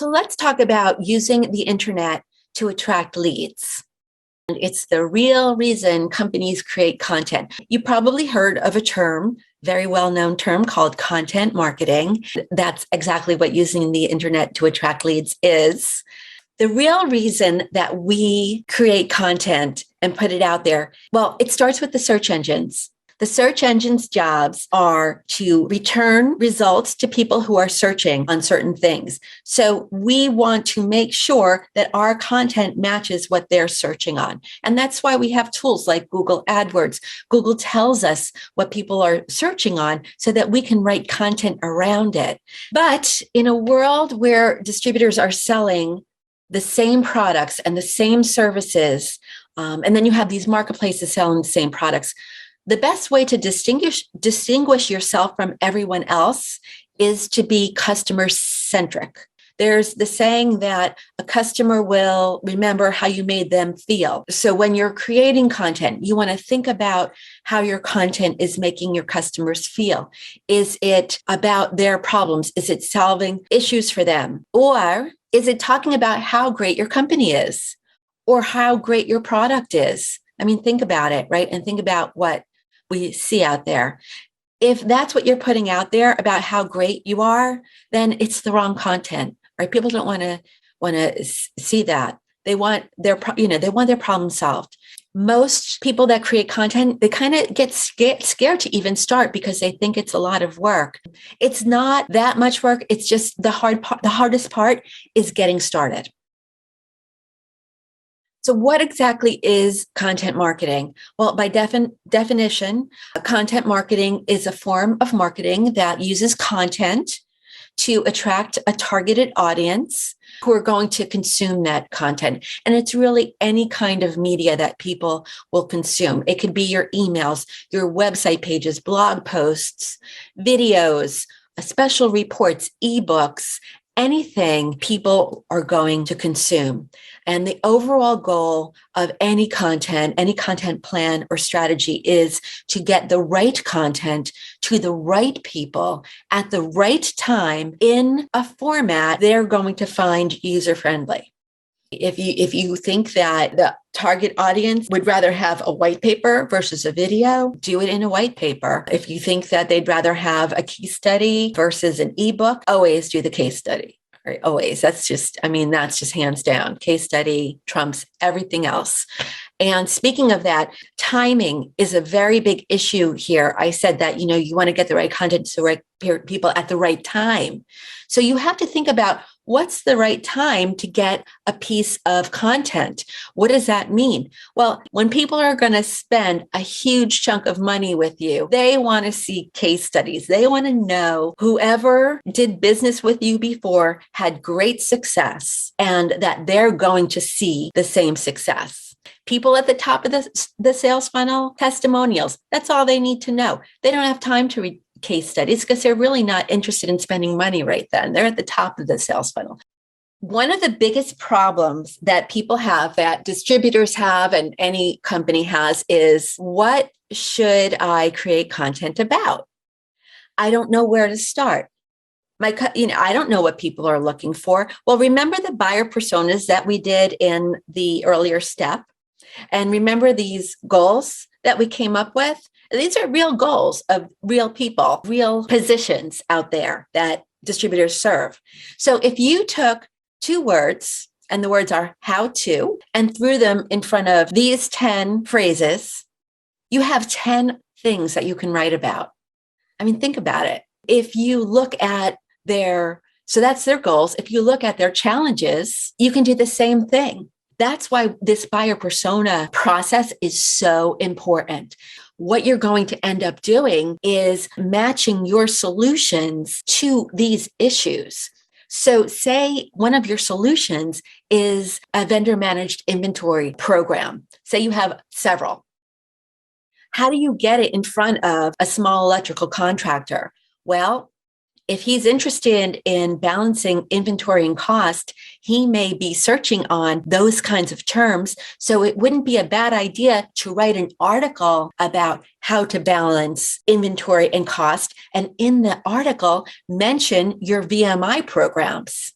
So let's talk about using the internet to attract leads. And it's the real reason companies create content. You probably heard of a term, very well-known term called content marketing. That's exactly what using the internet to attract leads is. The real reason that we create content and put it out there, well, it starts with the search engines. The search engines' jobs are to return results to people who are searching on certain things. So we want to make sure that our content matches what they're searching on. And that's why we have tools like Google AdWords. Google tells us what people are searching on so that we can write content around it. But in a world where distributors are selling the same products and the same services, and then you have these marketplaces selling the same products, the best way to distinguish yourself from everyone else is to be customer-centric. There's the saying that a customer will remember how you made them feel. So when you're creating content, you want to think about how your content is making your customers feel. Is it about their problems? Is it solving issues for them? Or is it talking about how great your company is or how great your product is? I mean, think about it, right? And think about what we see out there. If that's what you're putting out there about how great you are, then it's the wrong content, right? People don't want to see that. They want their problem solved. Most people that create content, they kind of get scared to even start because they think it's a lot of work. It's not that much work. It's just the hardest part is getting started. So what exactly is content marketing? Well, by definition, content marketing is a form of marketing that uses content to attract a targeted audience who are going to consume that content. And it's really any kind of media that people will consume. It could be your emails, your website pages, blog posts, videos, special reports, ebooks, anything people are going to consume. And the overall goal of any content plan or strategy is to get the right content to the right people at the right time in a format they're going to find user-friendly. If you think that the target audience would rather have a white paper versus a video, do it in a white paper. If you think that they'd rather have a case study versus an ebook, always do the case study. Right? Always. That's just hands down. Case study trumps everything else. And speaking of that, timing is a very big issue here. I said that, you want to get the right content to the right people at the right time. So you have to think about what's the right time to get a piece of content. What does that mean? Well, when people are going to spend a huge chunk of money with you, they want to see case studies. They want to know whoever did business with you before had great success and that they're going to see the same success. People at the top of the sales funnel, testimonials, that's all they need to know. They don't have time to read case studies because they're really not interested in spending money right then. They're at the top of the sales funnel. One of the biggest problems that people have, that distributors have and any company has, is what should I create content about? I don't know where to start. I don't know what people are looking for. Well, remember the buyer personas that we did in the earlier step? And remember these goals that we came up with? These are real goals of real people, real positions out there that distributors serve. So if you took 2 words, and the words are how to, and threw them in front of these 10 phrases, you have 10 things that you can write about. I mean, think about it. If you look at so that's their goals. If you look at their challenges, you can do the same thing. That's why this buyer persona process is so important. What you're going to end up doing is matching your solutions to these issues. So say one of your solutions is a vendor managed inventory program. Say you have several. How do you get it in front of a small electrical contractor? Well, if he's interested in balancing inventory and cost, he may be searching on those kinds of terms. So it wouldn't be a bad idea to write an article about how to balance inventory and cost. And in the article, mention your VMI programs.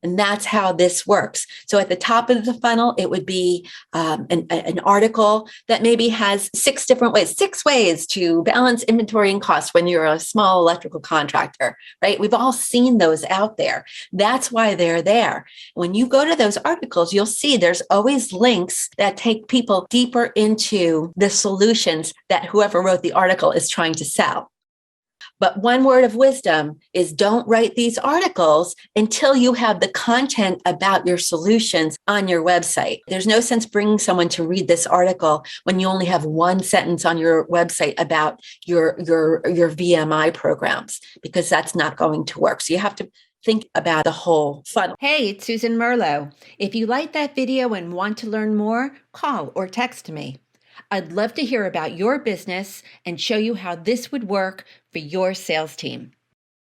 And that's how this works. So at the top of the funnel, it would be an article that maybe has six ways to balance inventory and cost when you're a small electrical contractor, right? We've all seen those out there. That's why they're there. When you go to those articles, you'll see there's always links that take people deeper into the solutions that whoever wrote the article is trying to sell. But one word of wisdom is don't write these articles until you have the content about your solutions on your website. There's no sense bringing someone to read this article when you only have one sentence on your website about your VMI programs, because that's not going to work. So you have to think about the whole funnel. Hey, it's Susan Merlo. If you liked that video and want to learn more, call or text me. I'd love to hear about your business and show you how this would work for your sales team.